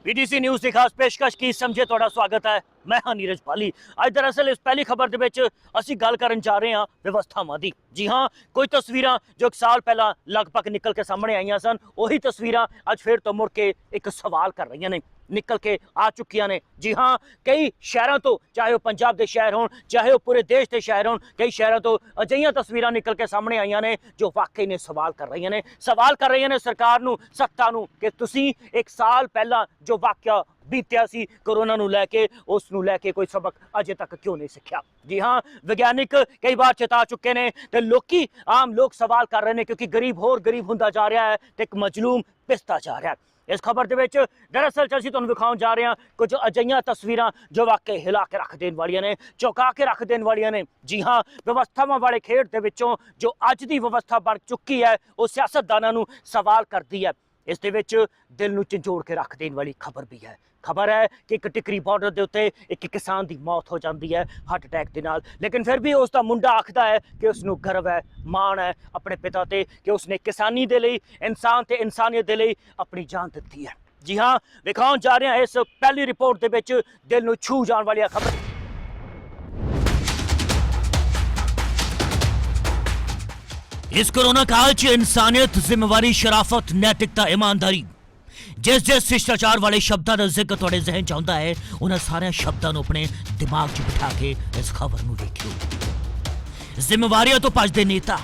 PTC news की खास पेशकश की समझे तुहाडा स्वागत है। मैं हाँ नीरज पाली। अज दरअसल इस पहली खबर दे विच असीं गल करन जा रहे हैं व्यवस्थावां दी। जी हाँ, कोई तस्वीरां जो एक साल पहला लगभग निकल के सामने आईयां सन, उही तस्वीरां अज फिर तो मुड़ के एक सवाल कर रही ने, निकल के आ चुकियां ने। जी हाँ, कई शहरों तो, चाहे वह पंजाब के शहर होण, चाहे वह पूरे देश के शहर होण, कई शहरों तो अजिहियां तस्वीरां निकल के सामने आईयां ने जो वाकई ने सवाल कर रही ने सरकार नूं, सत्ता नूं कि तुसीं एक साल पहला जो वाकया बीत्या सी कोरोना नूं लैके, उस नूं लैके कोई सबक अजे तक क्यों नहीं सीखिया। जी हाँ, वैज्ञानिक कई बार चेता चुके ने ते लोकी, आम लोग सवाल कर रहे हैं क्योंकि गरीब होर गरीब हुंदा जा रहा है ते एक मजलूम पिसदा जा रहा है। इस खबर दे विच दरअसल असीं तुहानूं विखाउण जा रहे हैं कुछ अजिहियां तस्वीरां जो वाकई हिला के रख देण वालियां ने, चौंका के रख देण वालियां ने। जी हाँ, व्यवस्थावां वाले खेड दे विचों जो अज दी व्यवस्था बन चुकी है वो सियासतदानां नूं सवाल करदी है। इस दे विच दिल नूं झंझोड़ के रख देण वाली खबर भी है। खबर है कि एक टिकरी बॉर्डर के उत्ते एक किसान की मौत हो जाती है हार्ट अटैक के नाल, लेकिन फिर भी उसका मुंडा आखदा है कि उसनूं गर्व है, माण है अपने पिता ते कि उसने किसानी दे लई, इंसान ते इंसानियत दे लई अपनी जान दित्ती है। जी हाँ, विखाउण जा रहे हैं इस पहली रिपोर्ट दे विच दिल नूं छू जाण वाली खबर। इस कोरोना काल च इंसानियत, जिम्मेवारी, शराफत, नैतिकता, ईमानदारी, जिस शिष्टाचार वाले शब्दों का जिक्र थोड़े जहन चाहता है, उन्हें सारे शब्दों को अपने दिमाग च बिठा के इस खबर को देखियो। जिम्मेवारियों तो भजदे नेता,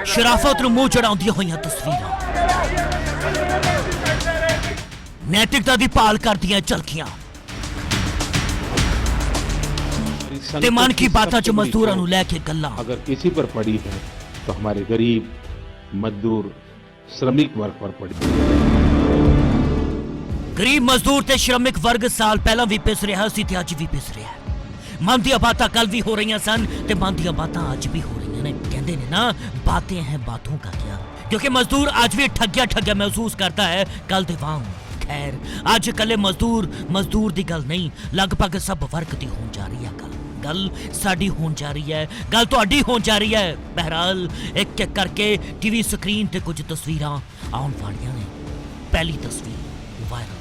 शराफत नूं मूंह चढ़ाउंदियां होईयां तस्वीरां, नैतिकता दी भाल करदियां झलकियां ते मन की बातों च मजदूरां नूं लैके गल्लां। अगर किसी पर पड़ी है तो हमारे गरीब, मजदूर, श्रमिक वर्ग पर पड़ी। गरीब, मजदूर ते श्रमिक वर्ग साल पहला भी पिस रहा सी ते अज भी पिस रहा है। मन दी बातां कल भी हो रही सन ते मन दी बातां अज भी हो रही ने। कहंदे ने ना, बातें हैं बातों का क्या, क्योंकि मजदूर अज भी ठग्या महसूस करता है कल दे वांग। खैर, अज कले मजदूर दी गल नहीं, लगभग सब वर्ग दी होण जा रही है गल साडी होण जा रही है, गल तुहाडी होण जा रही है। बहरहाल एक एक करके टीवी स्क्रीन ते कुछ तस्वीरां आउण वालियां ने। पहली तस्वीर वायरल,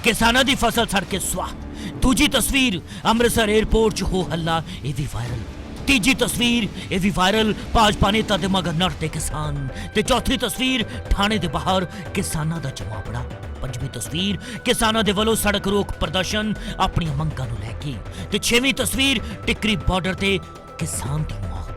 किसानां दी फसल सड़ के स्वाह। दूजी तस्वीर अमृतसर एयरपोर्ट च हो हल्ला, यह भी वायरल। तीजी तस्वीर यह भी वायरल, भाजपा नेता दे मगर नड़ते किसान। ते चौथी तस्वीर थाने दे बाहर किसानां दा जमावड़ा। पंजवीं तस्वीर किसानां दे वलों सड़क रोक प्रदर्शन अपनी मंगां नूं लैके। ते छेवीं तस्वीर टिकरी बॉर्डर ते किसान दी मौत।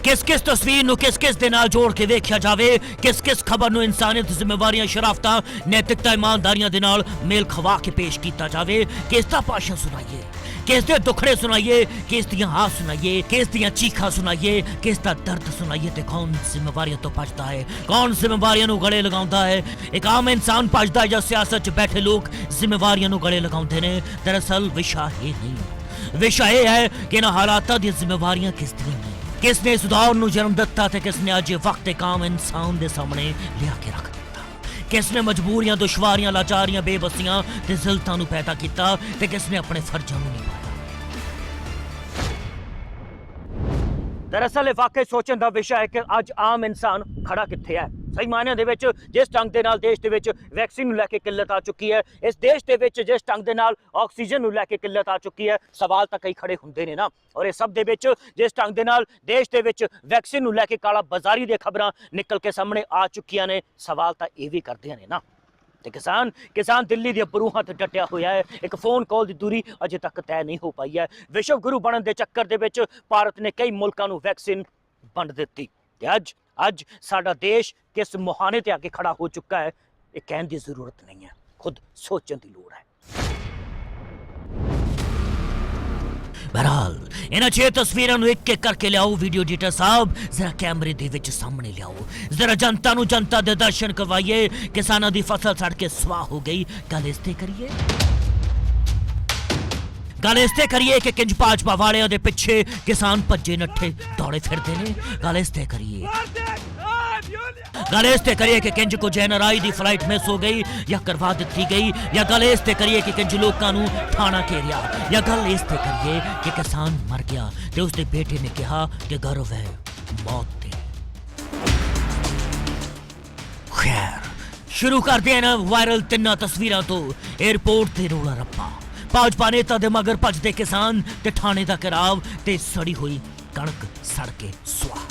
किस तस्वीर नूं किस दे नाल जोड़ के वेख्या जावे, किस खबर नूं इंसानियत, जिम्मेवारियां, शराफतां, नैतिकता, ईमानदारियां दे नाल मेल खवा के पेश कीता जावे, किस दा भाषण सुनाइए, किस दे दुखड़े सुनाइए, किस दियां हां सुनाइए, किस दियां चीखां सुनाइए, किस दा दर्द सुनाइए, ते कौन जिम्मेवारियां तो भजदा है, कौन जिम्मेवारियां नूं गले लगाउंदा है। एक आम इंसान भजदा है जां सियासत च बैठे लोग जिम्मेवारियां नूं गले लगाउंदे ने। दरअसल विशा ये नहीं, विशा ये है कि इन्हां हालातां दी जिम्मेवारियां किस दियां ने, किसने सुधार नूं जन्म दिता ते किसने अज वक्त एक आम इंसान दे सामने लिया के रख दिता, किसने मजबूरियां, दुश्वारियां, लाचारियां, बेबसियां ते जिल्लतां नूं पैदा किया ते किसने अपने फर्जां नूं निभाया। दरअसल वाकई सोचने का विषय है कि अज आम इंसान खड़ा कित्थे है। सही मायने दे विच जिस ढंग दे नाल देश दे विच वैक्सीन नूं लैके किल्लत आ चुकी है, इस देश दे विच जिस ढंग दे नाल ऑक्सीजन नूं लैके किल्लत आ चुकी है, सवाल तां कई खड़े हुंदे ने ना। और इस सब दे विच जिस ढंग दे नाल देश दे विच वैक्सीन नूं लैके काला बाजारी दी खबरां निकल के सामने आ चुकियां ने, सवाल तां इह वी करदे ने ना। ते किसान दिल्ली दी बरूहां ते डटिया होया है। एक फोन कॉल की दूरी अजे तक तय नहीं हो पाई है। विश्व गुरु बनने के चक्कर दे विच भारत ने कई मुल्कां नूं वैक्सीन वंड दित्ती ते अज साडा देश किस मुहाने ते आके खड़ा हो चुका है, ये कहने की जरूरत नहीं है, खुद सोचने की लोड़ है। बहरहाल इन्हां 6 तस्वीरों एक एक करके लियाओ वीडियो एडिटर साहब, जरा कैमरे दे विच सामने लियाओ, जरा जनता दे दर्शन करवाइए। किसानां दी फसल सड़ के स्वाह हो गई, गल इसते करिए कि किंज भाजपा वालियां दे पिछे किसान भज्जे नट्ठे दौड़े फिरदे ने। गल इसते करिए कि किंज कुछ NRI दी फ्लाइट मिस हो गई या करवा दी गई, या गल इसते करिए कि किंज लोगों नूं ठाणा घेरिया, या गल इसते करिए कि किसान मर गया ते उसके बेटे ने कहा कि गर्व है मौत ते। खैर, शुरू करते हैं ना वायरल तिन्ना तस्वीरां तो एयरपोर्ट ते रोला रप्पा भाजपा नेता दे मगर भजदे किसान ते थाने दा घेराव ते सड़ी हुई कणक सड़ के सुआह।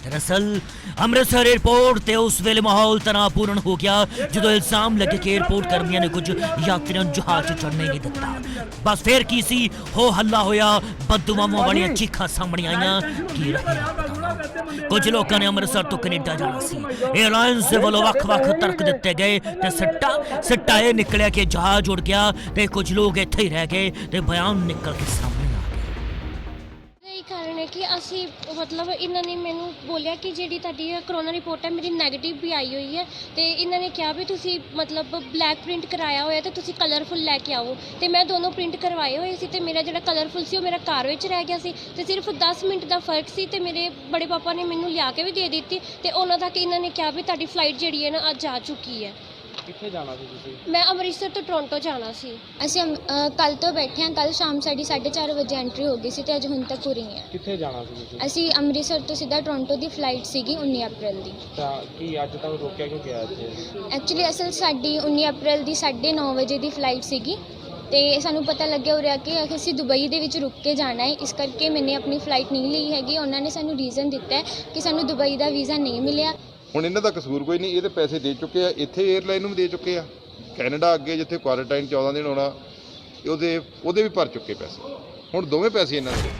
दरअसल अमृतसर एयरपोर्ट ते उस वेले माहौल तनावपूर्ण हो गया जो इल्जाम लगे कि एयरपोर्ट कर्मियों ने कुछ यात्रियों ਨੂੰ जहाज चढ़ने नहीं दिता। बस फिर की सी हो हल्ला होया बददुआवां वालियां चीखां सामने आईयां की रही। कुछ लोगों ने अमृतसर तो कनेडा जाना सी एयरलाइंस दे वल्लों वख-वख तर्क दिते गए ते सिट्टा ये निकलिया कि जहाज उड़ गया ते कुछ लोग इत्थे ही रह गए ते बयान निकल के सामने यही कारण है कि ਅਸੀਂ मतलब ਇਹਨਾਂ ਨੇ ਮੈਨੂੰ ਬੋਲਿਆ ਕਿ ਜਿਹੜੀ ਤੁਹਾਡੀ ਕਰੋਨਾ ਰਿਪੋਰਟ ਹੈ ਮੇਰੀ 네ਗੇਟਿਵ ਵੀ ਆਈ ਹੋਈ ਹੈ ਤੇ ਇਹਨਾਂ ਨੇ ਕਿਹਾ ਵੀ ਤੁਸੀਂ ਮਤਲਬ ਬਲੈਕ ਪ੍ਰਿੰਟ ਕਰਾਇਆ ਹੋਇਆ ਤੇ ਤੁਸੀਂ ਕਲਰਫੁਲ ਲੈ ਕੇ ਆਓ ਤੇ ਮੈਂ ਦੋਨੋਂ ਪ੍ਰਿੰਟ ਕਰਵਾਏ ਹੋਏ ਸੀ ਤੇ ਮੇਰਾ ਜਿਹੜਾ ਕਲਰਫੁਲ ਸੀ ਉਹ ਮੇਰਾ ਕਾਰ ਵਿੱਚ ਰਹਿ ਗਿਆ ਸੀ ਤੇ ਸਿਰਫ 10 ਮਿੰਟ ਦਾ ਫਰਕ ਸੀ ਤੇ ਮੇਰੇ ਬੜੇ ਪਾਪਾ ਨੇ ਮੈਨੂੰ ਲਿਆ ਕੇ ਵੀ ਦੇ ਦਿੱਤੀ ਤੇ ਉਹਨਾਂ ਤੱਕ ਇਹਨਾਂ ਨੇ ਕਿਹਾ ਵੀ ਤੁਹਾਡੀ ਫਲਾਈਟ ਜਿਹੜੀ ਹੈ ਨਾ ਅੱਜ ਆ ਚੁੱਕੀ ਹੈ। ਕਿੱਥੇ ਜਾਣਾ ਸੀ ਤੁਸੀਂ? ਮੈਂ ਅੰਮ੍ਰਿਤਸਰ ਤੋਂ ਟੋਰਾਂਟੋ ਜਾਣਾ ਸੀ। ਅਸੀਂ ਕੱਲ ਤੋਂ ਬੈਠੇ ਹਾਂ। ਕੱਲ ਸ਼ਾਮ ਸਾਡੀ 4:30 ਵਜੇ ਐਂਟਰੀ ਹੋ ਗਈ ਸੀ ਤੇ ਅੱਜ ਹੁਣ ਤੱਕ ਪੂਰੀ ਹੈ। ਕਿੱਥੇ ਜਾਣਾ ਸੀ ਤੁਸੀਂ? ਅਸੀਂ ਅੰਮ੍ਰਿਤਸਰ ਤੋਂ ਸਿੱਧਾ ਟੋਰਾਂਟੋ ਦੀ ਫਲਾਈਟ ਸੀਗੀ 19 ਅਪ੍ਰੈਲ ਦੀ। ਤਾਂ ਕੀ ਅੱਜ ਤੱਕ ਰੋਕਿਆ ਕਿਉਂ ਗਿਆ ਇੱਥੇ? ਐਕਚੁਅਲੀ ਅਸਲ ਸਾਡੀ 19 ਅਪ੍ਰੈਲ ਦੀ 9:30 ਵਜੇ ਦੀ ਫਲਾਈਟ ਸੀਗੀ ਤੇ ਸਾਨੂੰ ਪਤਾ ਲੱਗਿਆ ਹੋ ਰਿਹਾ ਕਿ ਅਸੀਂ ਦੁਬਈ ਦੇ ਵਿੱਚ ਰੁਕ ਕੇ ਜਾਣਾ ਹੈ, ਇਸ ਕਰਕੇ ਮੈंने ਆਪਣੀ ਫਲਾਈਟ ਨਹੀਂ ਲਈ ਹੈਗੀ। ਉਹਨਾਂ ਨੇ ਸਾਨੂੰ ਰੀਜ਼ਨ ਦਿੱਤਾ ਹੈ ਕਿ ਸਾਨੂੰ ਦੁਬਈ ਦਾ ਵੀਜ਼ਾ ਨਹੀਂ ਮਿਲਿਆ। ਹੁਣ ਇਹਨਾਂ ਦਾ ਕਸੂਰ ਕੋਈ ਨਹੀਂ, ਇਹ ਤਾਂ ਪੈਸੇ ਦੇ ਚੁੱਕੇ ਆ, ਇੱਥੇ 에ਅਰਲਾਈਨ ਨੂੰ ਵੀ ਦੇ ਚੁੱਕੇ ਆ। ਕੈਨੇਡਾ ਅੱਗੇ ਜਿੱਥੇ ਕੁਆਰੰਟਾਈਨ 14 ਦਿਨ ਹੋਣਾ ਉਹਦੇ ਵੀ ਭਰ ਚੁੱਕੇ ਪੈਸੇ। ਹੁਣ ਦੋਵੇਂ ਪੈਸੇ ਇਹਨਾਂ ਦੇ।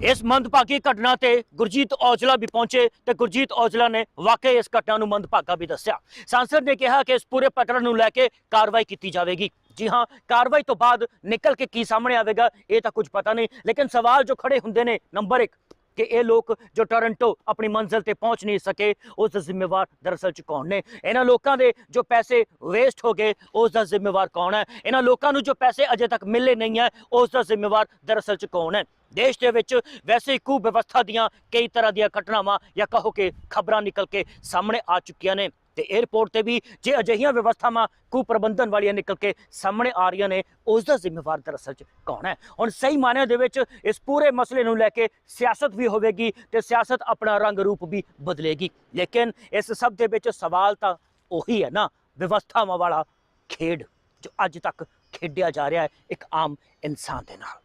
इस मंदभागी घटना ते गुरजीत औजला भी पहुंचे ते गुरजीत औजला ने वाकई इस घटना नूं मंदभागा भी दस्सिया। सांसद ने कहा कि इस पूरे प्रकरण नूं लैके कार्रवाई की जाएगी। जी हाँ, कार्रवाई तो बाद निकल के की सामने आवेगा ये तो कुछ पता नहीं, लेकिन सवाल जो खड़े हुंदे ने नंबर 1 कि ये लोग जो टोरंटो अपनी मंजिल ते पहुंच नहीं सके उसका जिम्मेवार दरअसल च कौन ने? इन्हां लोकां दे जो पैसे वेस्ट हो गए उसका जिम्मेवार कौन है? इन्हां लोकां नूं जो पैसे अजे तक मिले नहीं है उसका जिम्मेवार दरअसल च कौन है? देश के विच वैसे ही कुव्यवस्था दियां कई तरह दियां घटनावां या कहो कि खबरां निकल के सामने आ चुकियां ने ते एयरपोर्ट ते भी जे अजिहियां व्यवस्थावां कुप्रबंधन वालियां निकल के सामने आ रही ने उसका जिम्मेवार दरअसल च कौन है? हुण सही मायने दे विच इस पूरे मसले नूं लैके सियासत भी होवेगी ते सियासत अपना रंग रूप भी बदलेगी, लेकिन इस सब दे विच सवाल तां उही है ना, व्यवस्थावां वाला खेड जो अज तक खेडिया जा रहा है एक आम इंसान दे नाल।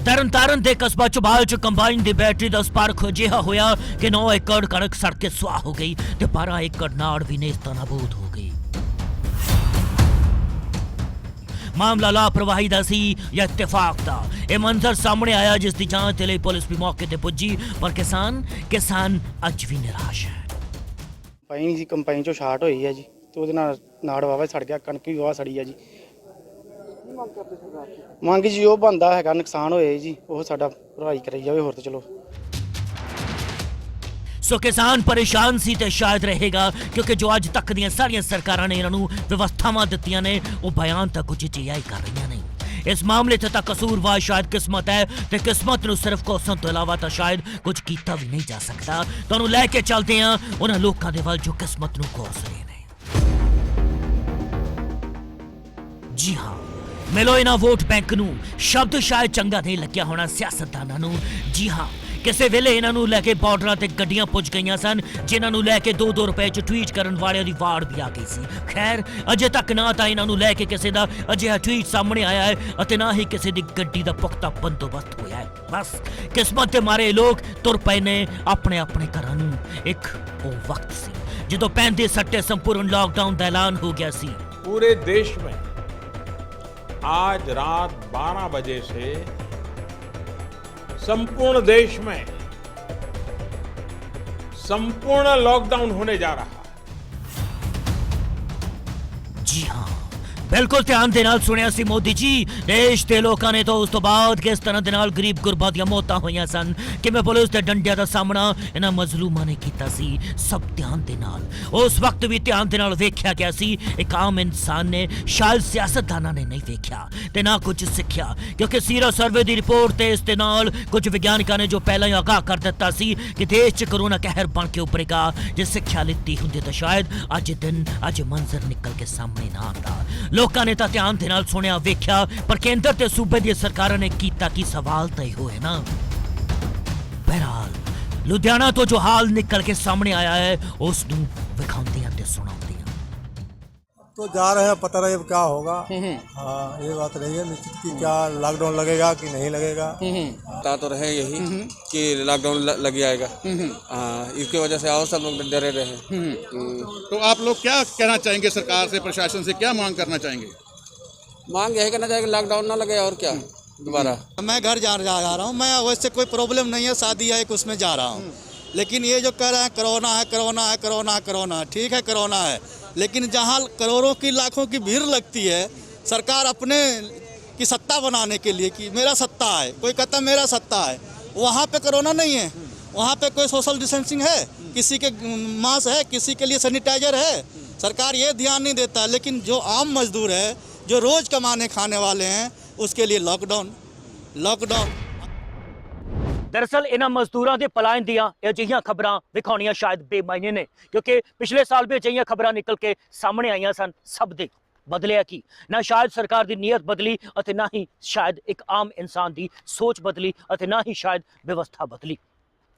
तरनतारन दे कस्बा चौबाल च कंबाइन दी बैटरी दा स्पार्क अजिहा होया कि 9 एकड़ कणक सड़ के सुआह हो गई ते 12 एकड़ नाड़ भी नेस्ता नाबूद हो गई। मामला लापरवाही दा सी या इत्तेफाक दा, ये मंजर सामने आया जिस दी जांच ते लई पुलिस भी मौके ते पुजी, पर किसान अज भी निराश है। ਕੰਪਾਈਨ ਸੀ, ਕੰਪਾਈਨ ਚੋਂ ਸ਼ਾਰਟ ਹੋਈ ਹੈ ਜੀ ਤੇ ਉਹਦੇ ਨਾਲ ਨਾੜ ਵਾਵਾ ਸੜ ਗਿਆ, ਕਣਕ ਵੀ ਵਾਵਾ ਸੜੀ ਹੈ ਜੀ। ਮੰਗ ਜੀ ਉਹ ਬੰਦਾ ਹੈਗਾ ਨੁਕਸਾਨ ਹੋਏ ਜੀ ਉਹ ਸਾਡਾ ਭਰਵਾਈ ਕਰਾਈ ਜਾਵੇ, ਹੋਰ ਤਾਂ ਚਲੋ। सो किसान परेशान सी ते शायद रहेगा क्योंकि जो अज तक दियां सारियां सरकारां ने इन्हां नूं व्यवस्थावां दित्तियां ने वो बयान तक कुछ जिहा ही कर रही नहीं। इस मामले ते तां कसूरवार शायद किस्मत है ते किस्मत नूं सिर्फ कोसण तो इलावा तां शायद कुछ कीता भी नहीं जा सकता। तुहानूं लैके चलदे हां उन्हां लोकां दे वल जो किस्मत नूं कोस रहे ने। जी हाँ, मिलो इन्हां वोट बैंक नूं शब्द शायद चंगा नहीं लग्या होना सियासतदानां नूं। जी हाँ, किसी वेले इन्हां नूं लैके बॉर्डरां ते गड्डियां पुज गईयां सन जिन्हां नूं लैके 2-2 रुपए च ट्वीट करन वालियां दी वाड़ भी आ गई सी। खैर अजे तक ना तां इन्हां नूं लैके किसी दा अजिहा ट्वीट सामने आया है अते ना ही किसी दी गड्डी दा पुख्ता बंदोबस्त होया है। बस किस्मत दे मारे लोग तुर पए ने अपने अपने घरां नूं। एक वो वक्त सी जदों पैंदे सट्टे संपूर्ण लॉकडाउन दा ऐलान हो गया सी। पूरे देश में आज रात 12 बजे से संपूर्ण देश में संपूर्ण लॉकडाउन होने जा रहा है। जी हाँ, बिल्कुल ध्यान दे नाल सुनिया सी मोदी जी। देश के लोगों ने तो उस तो बाद किस तरह दे नाल गरीब गुरबा दी मौतां होईयां सन, किवें पुलिस दे डंडियां दा सामना इन्हां मजलूमां ने कीता सी। सब ध्यान दे नाल उस वक्त भी ध्यान दे नाल वेख्या गया सी। एक आम इंसान ने शायद सियासतदानां ने नहीं वेख्या ते ना कुछ सिक्ख्या, क्योंकि सीरो सर्वे दी रिपोर्ट ते इस दे नाल कुछ विज्ञानिकां ने जो पहलां ही आगाह कर दिता सी कि देश च कोरोना कहर बन के उभरेगा। जे सिक्ख्या लित्ती हुंदी तां शायद अज मंजर निकल के सामने ना आंदा। लोकां ने तां ध्यान दे नाल सुनिया वेख्या, पर केंद्र ते सूबे दी सरकारां ने कीता की सवाल तय होए ना। ਬਹਰਾਲ ਲੁਧਿਆਣਾ ਤੋਂ ਜੋ ਹਾਲ ਨਿਕਲ ਕੇ ਸਾਹਮਣੇ ਆਇਆ ਹੈ ਉਸ ਨੂੰ ਵਿਖਾਉਂਦੇ ਹਾਂ ਤੇ ਸੁਣਾਉਂਦੇ ਹਾਂ। तो जा रहे हैं, पता नहीं अब क्या होगा। हाँ, ये बात नहीं है निश्चित कि क्या लॉकडाउन लगेगा कि नहीं लगेगा। बता तो रहे यही कि लॉकडाउन लग जाएगा। हाँ, इसकी वजह से आओ सब लोग डरे रहे। तो आप लोग क्या कहना चाहेंगे सरकार से, प्रशासन से क्या मांग करना चाहेंगे? मांग यही करना चाहिए कि लॉकडाउन ना लगे और क्या दोबारा। मैं घर जा रहा हूँ, मैं वैसे कोई प्रॉब्लम नहीं है, शादी है उसमें जा रहा हूँ, लेकिन ये जो कह रहे हैं कोरोना है कोरोना है कोरोना है कोरोना, ठीक है कोरोना है, लेकिन जहाँ करोड़ों की लाखों की भीड़ लगती है, सरकार अपने की सत्ता बनाने के लिए कि मेरा सत्ता है, कोई कहता मेरा सत्ता है, वहाँ पे कोरोना नहीं है, वहाँ पे कोई सोशल डिस्टेंसिंग है, किसी के मास्क है, किसी के लिए सैनिटाइजर है, सरकार ये ध्यान नहीं देता। लेकिन जो आम मजदूर है, जो रोज़ कमाने खाने वाले हैं, उसके लिए लॉकडाउन। दरअसल इन्हां मजदूरां दे पलायन दियां अजिहियां खबरां विखाउणियां शायद बेमायने ने, क्योंकि पिछले साल भी अजिहियां खबरां निकल के सामने आईयां सन। सब दे बदलिया की ना शायद सरकार दी नीयत बदली अते ना ही शायद एक आम इंसान दी सोच बदली अते ना ही शायद व्यवस्था बदली।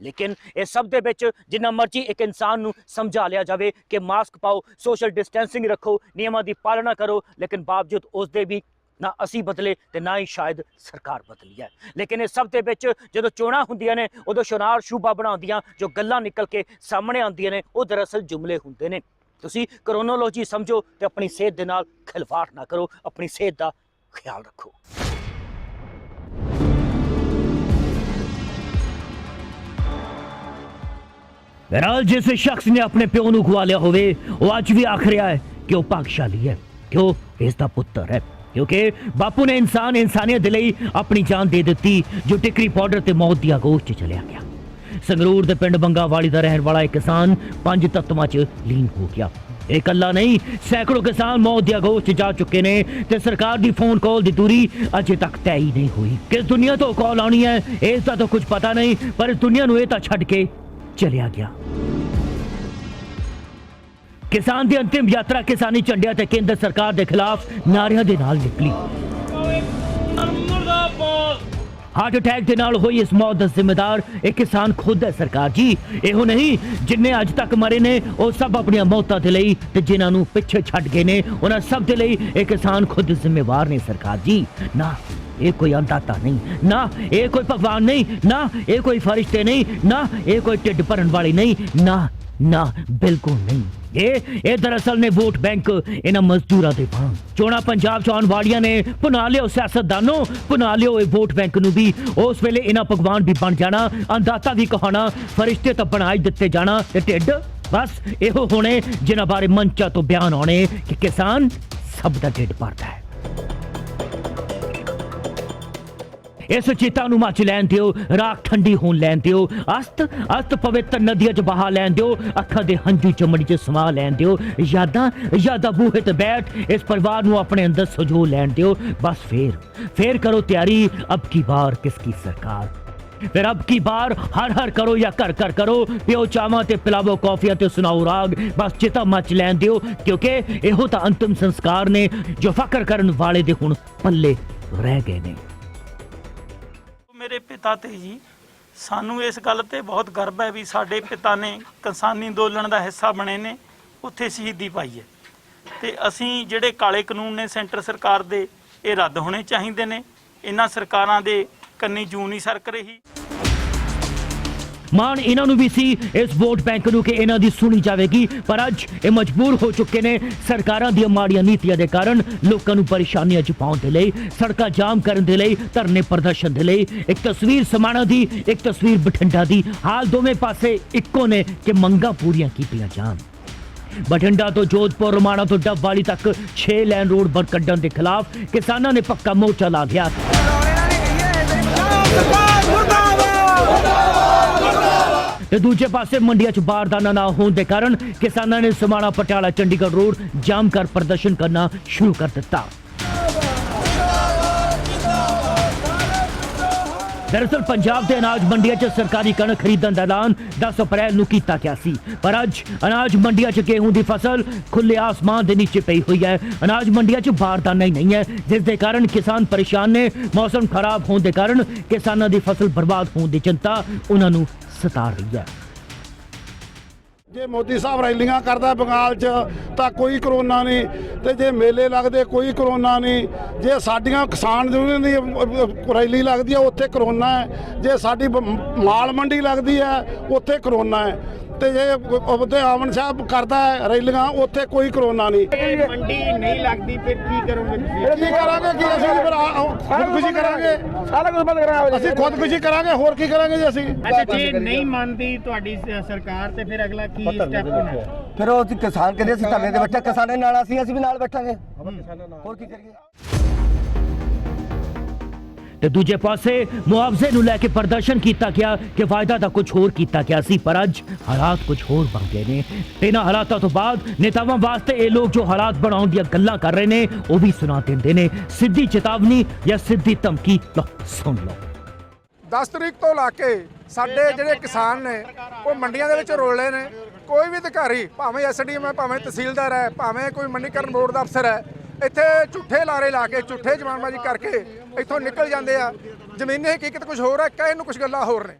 लेकिन इस सब दे विच जिन्ना मर्जी एक इंसान नूं समझा लिया जावे कि मास्क पाओ, सोशल डिस्टेंसिंग रखो, नियमां दी पालना करो, लेकिन बावजूद उस दे भी ना असी बदले ते ना ही शायद सरकार बदली है। लेकिन इस सब दे विच जदों चोणां हुंदियां ने उदों शुनार शूबा बनाउंदियां जो गल्लां निकल के सामने आउंदियां ने वो दरअसल जुमले हुंदे ने। तुसीं क्रोनोलॉजी समझो ते अपनी सेहत दे नाल खिलवाड़ ना करो, अपनी सेहत दा ख्याल रखो। बहरहाल जिस शख्स ने अपने प्यो नूं गवा लिया होवे वो अज भी आख रहा है कि वह भागशाली है, क्यों इसदा पुत्तर है, क्योंकि बापू ने इंसानियत दे लई अपनी जान दे दी जो टिकरी पाउडर ते मौत दी आगोश च चलिया गया। संगरूर दे पिंड बंगावाली दा रहन वाला एक किसान 5 तत्वां च लीन हो गया। एक अल्लाह नहीं, सैकड़ों किसान मौत दी आगोश च जा चुके ने ते सरकार दी फोन कॉल दी दूरी अजे तक तय ही नहीं हुई। किस दुनिया तो कॉल आनी है इसदा तो कुछ पता नहीं, पर इस दुनिया नूं इह तां छड्ड के चलिया गया। किसान दी अंतिम यात्रा किसानी झंडियां ते केंद्र सरकार के खिलाफ नारियां दे नाल निकली। हार्ट अटैक के नाल हुई इस मौत का जिम्मेदार एक किसान खुद है सरकार जी। इहो नहीं जिन्ने अज तक मरे ने वो सब अपनी मौतां दे लई ते जिन्हां नूं पिछे छड्ड गए ने उन्हां सब दे लई एक किसान खुद जिम्मेवार ने सरकार जी। ना ये कोई अंदाता नहीं, ना ये कोई भगवान नहीं, ना ये कोई फरिश्ते नहीं, ना ये कोई ढिड भरन वाली नहीं, ना बिल्कुल नहीं। ये दरअसल ने वोट बैंक इन्हां मजदूरां दे भाण। चोणां पंजाब च आउण वालियां ने भुना लियो सियासतदानों, भुना लियो ये वोट बैंक नूं भी। उस वेले इन्हां भगवान भी बन जाना, अंदाता भी कहाना, फरिश्ते तो बना दिते जाना ते ढिड बस इहो होने जिन्हां बारे मंचा तो बयान आने कि किसान सब दा ढिड भरदा है। इस चिता नूं मच लैन दिओ, राख ठंडी होन लैन दिओ, अस्त पवित्र नदियां च बहा लैन दिओ, अखां दे हंझू चमड़ी च समा लैन दिओ, यादां बूहे ते बैठ इस परिवार नूं अपने अंदर सजो लैन दिओ। बस फिर करो तैयारी, अब की बार किसकी सरकार, फिर अब की बार हर करो या कर करो, पियो चावां ते पिलावो कॉफियां ते सुनाओ राग। बस चिता मच लैन दिओ, क्योंकि इहो तां अंतिम संस्कार ने जो फकर करन वाले दे हुण पल्ले रह गए ने। मेरे पिता ते जी सानू इस गल ते बहुत गर्व है भी साडे पिता ने किसानी अंदोलन का हिस्सा बने ने, उत्थे शहीदी पाई है ते असीं जिहड़े काले कानून ने सेंटर सरकार दे ये रद्द होने चाहिए ने। इन्हां सरकारां दे कन्नी जूं नहीं सरक रही। मान इन्हां नूं भी सी इस वोट बैंक नूं कि इन्हां दी सुनी जाएगी, पर अज ये मजबूर हो चुके ने सरकारां दी माड़ियां नीतियां दे कारण लोकां नूं परेशानियां च पाउण दे लई, सड़कां जाम करन दे लई, धरने प्रदर्शन दे लई। एक तस्वीर समाणा दी, एक तस्वीर बठिंडा दी, हाल दोवें पासे इक्को ने कि मंगां पूरीआं कीतीआं जाण। बठिंडा तो जोधपुर, रोमाणा तो डबवाली तक 6 लेन रोड बंद कड्ढण दे खिलाफ किसानां ने पक्का मोर्चा ला दिया। ते दूजे पासे मंडिया च बारदाना ना होने के कारण किसानों ने समाणा पटियाला चंडीगढ़ रोड जाम कर प्रदर्शन करना शुरू कर दिता। ਦਰਅਸਲ ਪੰਜਾਬ ਦੇ ਅਨਾਜ ਮੰਡੀਆਂ 'ਚ ਸਰਕਾਰੀ ਕਣਕ ਖਰੀਦਣ ਦਾ ਐਲਾਨ 10 ਅਪ੍ਰੈਲ ਨੂੰ ਕੀਤਾ ਗਿਆ ਸੀ, ਪਰ ਅੱਜ ਅਨਾਜ ਮੰਡੀਆਂ 'ਚ ਗੇਹੂੰ ਦੀ ਫਸਲ ਖੁੱਲੇ ਆਸਮਾਨ ਦੇ ਨੀਚੇ ਪਈ ਹੋਈ ਹੈ। ਅਨਾਜ ਮੰਡੀਆਂ 'ਚ ਬਾਰਦਾਨਾ ਹੀ ਨਹੀਂ ਹੈ, ਜਿਸ ਦੇ ਕਾਰਨ ਕਿਸਾਨ ਪਰੇਸ਼ਾਨ ਨੇ। ਮੌਸਮ ਖਰਾਬ ਹੋਣ ਦੇ ਕਾਰਨ ਕਿਸਾਨਾਂ ਦੀ ਫਸਲ ਬਰਬਾਦ ਹੋਣ ਦੀ ਚਿੰਤਾ ਉਹਨਾਂ ਨੂੰ ਸਤਾ ਰਹੀ ਹੈ। ਜੇ ਮੋਦੀ ਸਾਹਿਬ ਰੈਲੀਆਂ ਕਰਦਾ ਬੰਗਾਲ 'ਚ ਤਾਂ ਕੋਈ ਕਰੋਨਾ ਨਹੀਂ, ਤੇ ਜੇ ਮੇਲੇ ਲੱਗਦੇ ਕੋਈ ਕਰੋਨਾ ਨਹੀਂ। ਜੇ ਸਾਡੀਆਂ ਕਿਸਾਨ ਯੂਨੀਅਨ ਦੀ ਰੈਲੀ ਲੱਗਦੀ ਹੈ ਉੱਥੇ ਕਰੋਨਾ ਹੈ, ਜੇ ਸਾਡੀ ਮਾਲ ਮੰਡੀ ਲੱਗਦੀ ਹੈ ਉੱਥੇ ਕਰੋਨਾ ਹੈ, ਤੇ ਜੇ ਉਹਦੇ ਆਮਨ ਸਾਹਿਬ ਕਰਦਾ ਹੈ ਰੈਲੀਆਂ ਉੱਥੇ ਕੋਈ ਕਰੋਨਾ ਨਹੀਂ। ਮੰਡੀ ਨਹੀਂ ਲੱਗਦੀ ਫਿਰ ਕੀ ਕਰੋਗੇ ਤੁਸੀਂ? ਕੀ ਕਰਾਂਗੇ ਕਿ ਅਸੀਂ ਫਿਰ ਖੁਦਕੁਸ਼ੀ ਕਰਾਂਗੇ, ਸਾਰਾ ਕੁਝ ਬੰਦ ਕਰਾਂਗੇ, ਅਸੀਂ ਖੁਦਕੁਸ਼ੀ ਕਰਾਂਗੇ, ਹੋਰ ਕੀ ਕਰਾਂਗੇ ਜੀ ਅਸੀਂ? ਅੱਛਾ, ਜੇ ਨਹੀਂ ਮੰਨਦੀ ਤੁਹਾਡੀ ਸਰਕਾਰ ਤੇ ਫਿਰ ਅਗਲਾ ਕੀ ਸਟੈਪ ਹੋਣਾ? ਫਿਰ ਉਹ ਕਿਸਾਨ ਕਹਿੰਦੇ ਅਸੀਂ ਧਰਨੇ ਤੇ ਬੈਠੇ, ਕਿਸਾਨਾਂ ਨਾਲ ਅਸੀਂ ਵੀ ਨਾਲ ਬੈਠਾਂਗੇ, ਹੋਰ ਕੀ ਕਰੀਏ। ਤੇ ਦੂਜੇ ਪਾਸੇ ਮੁਆਵਜ਼ੇ ਨੂੰ ਲੈ ਕੇ ਪ੍ਰਦਰਸ਼ਨ ਕੀਤਾ ਗਿਆ ਕਿ ਵਾਅਦਾ ਤਾਂ ਕੁਝ ਹੋਰ ਕੀਤਾ ਗਿਆ ਸੀ, ਪਰ ਅੱਜ ਹਾਲਾਤ ਕੁਝ ਹੋਰ ਬਣ ਗਏ ਨੇ। ਇਹਨਾਂ ਹਾਲਾਤਾਂ ਤੋਂ ਬਾਅਦ ਨੇਤਾਵਾਂ ਵਾਸਤੇ ਇਹ ਲੋਕ ਜੋ ਹਾਲਾਤ ਬਣਾਉਣ ਦੀਆਂ ਗੱਲਾਂ ਕਰ ਰਹੇ ਨੇ ਉਹ ਵੀ ਸੁਣਾ ਦਿੰਦੇ ਨੇ। ਸਿੱਧੀ ਚੇਤਾਵਨੀ ਜਾਂ ਸਿੱਧੀ ਧਮਕੀ, ਲਓ ਸੁਣ ਲਓ। 10 ਤਰੀਕ ਤੋਂ ਲਾ ਕੇ ਸਾਡੇ ਜਿਹੜੇ ਕਿਸਾਨ ਨੇ ਉਹ ਮੰਡੀਆਂ ਦੇ ਵਿੱਚ ਰੋਲੇ ਨੇ। ਕੋਈ ਵੀ ਅਧਿਕਾਰੀ, ਭਾਵੇਂ ਐਸਡੀਐਮ ਹੈ, ਭਾਵੇਂ ਤਹਿਸੀਲਦਾਰ ਹੈ, ਭਾਵੇਂ ਕੋਈ ਮੰਡੀਕਰਨ ਬੋਰਡ ਦਾ ਅਫਸਰ ਹੈ, ਇੱਥੇ ਝੂਠੇ ਲਾਰੇ ਲਾ ਕੇ ਝੂਠੇ ਜਮਾਨਬਾਜ਼ੀ ਕਰਕੇ ਇੱਥੋਂ ਨਿਕਲ ਜਾਂਦੇ ਆ। ਜ਼ਮੀਨੀ ਹਕੀਕਤ ਕੁਝ ਹੋਰ ਹੈ, ਕਹਿਣ ਨੂੰ ਕੁਝ ਗੱਲਾਂ ਹੋਰ ਨੇ।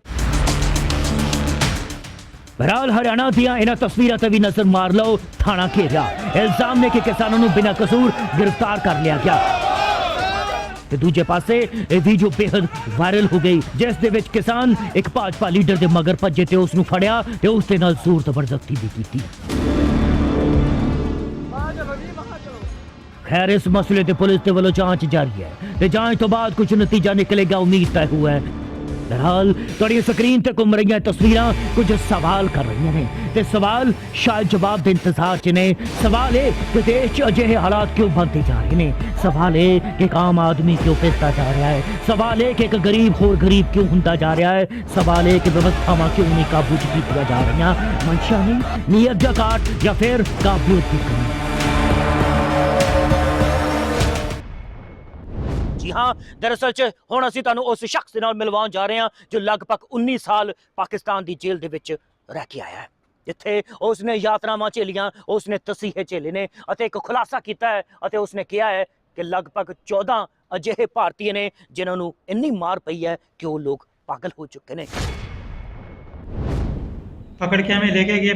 बहरहाल हरियाणा दियां इन्हां तस्वीरां ते भी नजर मार लो। थाना घेरिया, इल्जाम ने कि किसानों को बिना कसूर गिरफ्तार कर लिया गया। ते दूजे पासे ये वीडियो बेहद वायरल हो गई, जिस दे विच किसान एक भाजपा लीडर दे मगर भज्जे ते उसनूं फड़िया ते उस दे नाल जोर जबरदस्ती भी कीती। खैर इस मसले ते पुलिस दे वल्लों जांच जारी है ते जांच तो बाद कुछ नतीजा निकलेगा, उम्मीद तय हुआ है। बहरहाल तुहाडी स्क्रीन ते घूम रही तस्वीरां कुछ सवाल कर रही ने, ते सवाल शायद जवाब के इंतजार च ने। सवाल है कि देश च अजिहे हालात क्यों बनते जा रहे हैं। सवाल है कि एक आम आदमी क्यों पिसता जा रहा है। सवाल है कि एक गरीब होर गरीब क्यों होंदा जा रहा है। सवाल है कि व्यवस्थावां क्यों नहीं काबू च कीतियां जा रही, मंशा नहीं, नीयत दा काट या फिर काबिलियत की कमी। जी हाँ, दरअसल च हुण असीं तुहानूं उस शख्स दे नाल मिलवाउण जा रहे हैं जो लगभग 19 साल पाकिस्तान की जेल दे विच रह के आया है, जिथे उसने यातनावां झेलियां, उसने तसीहे झेले ने अते एक खुलासा किया है अते उसने कहा है कि लगभग 14 अजिहे भारतीय ने जिन्हां नूं इन्नी मार पई है कि वो लोग पागल हो चुके हैं। पकड़ के हमें लेके गए,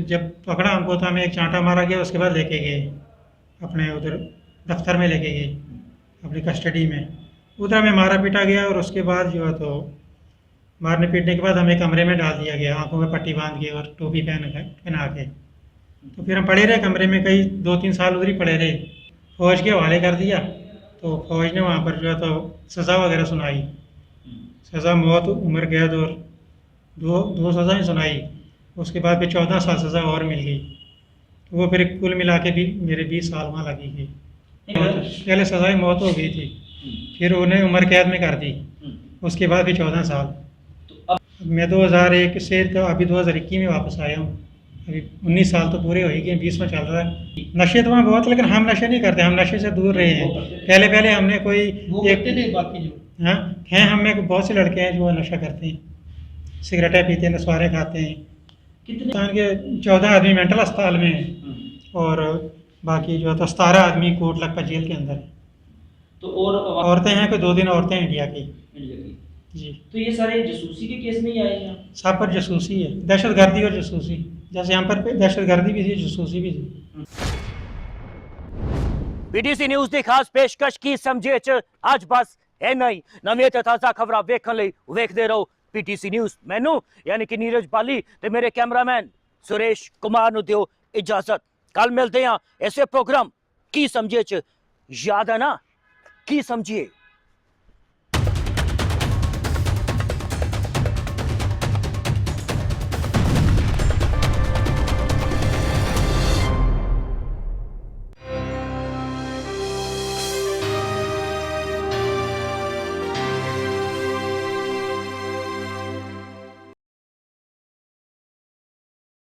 जब पकड़ा हमको तो हमें एक चांटा मारा गया, उसके बाद लेके गए अपने उधर दफ्तर में, लेके गए अपनी कस्टडी में। उधर हमें मारा पीटा गया और उसके बाद जो है तो मारने पीटने के बाद हमें कमरे में डाल दिया गया, आंखों में पट्टी बांध के और टोपी पहना के। तो फिर हम पड़े रहे कमरे में, कई 2-3 साल उधर ही पड़े रहे। फौज के हवाले कर दिया, तो फौज ने वहाँ पर जो है तो सज़ा वगैरह सुनाई, सज़ा मौत, उम्र कैद और दो सज़ाएँ सुनाई। उसके बाद फिर 14 साल सज़ा और मिल गई, तो वो फिर कुल मिला के भी मेरे 20 साल वहाँ लगी गई। पहले सज़ाई मौत हो गई थी, फिर उन्हें उम्र कैद में कर दी, उसके बाद फिर 14 साल। मैं 2001 से तो अभी 2021 में वापस आया हूँ। अभी 19 साल तो पूरे हो ही गए, 20 में चल रहा है। नशे तो वहाँ बहुत, लेकिन हम नशे नहीं करते, हम नशे से दूर रहे हैं। पहले हमने कोई एक बाकी जो हाँ हैं, हम में बहुत से लड़के हैं जो नशा करते हैं, सिगरेटें पीते हैं, नस्वारे खाते हैं। कितने के 14 आदमी मेंटल अस्पताल में हैं और बाकी जो है तो 17 आदमी कोट लखपत जेल के अंदर है। तो और औरतें हैं, कोई 2 औरतें इंडिया की जी। तो ये सारे जसूसी के केस नहीं आए यहाँ? सब पर जसूसी है, दहशतगर्दी और जसूसी। जैसे यहाँ पर दहशतगर्दी भी थी, जसूसी भी थी। PTC न्यूज़ की खास पेशकश की समझे च आज बस है नहीं। नवीं ते ताज़ा खबरां वेखण लई वेखदे रहो PTC न्यूज़। मैनू यानी कि नीरज बाली ते मेरे कैमरामैन सुरेश कुमार नूं दिओ इजाजत। कल मिलते हैं ऐसे प्रोग्राम की समझे च। याद है ना, की समझिए।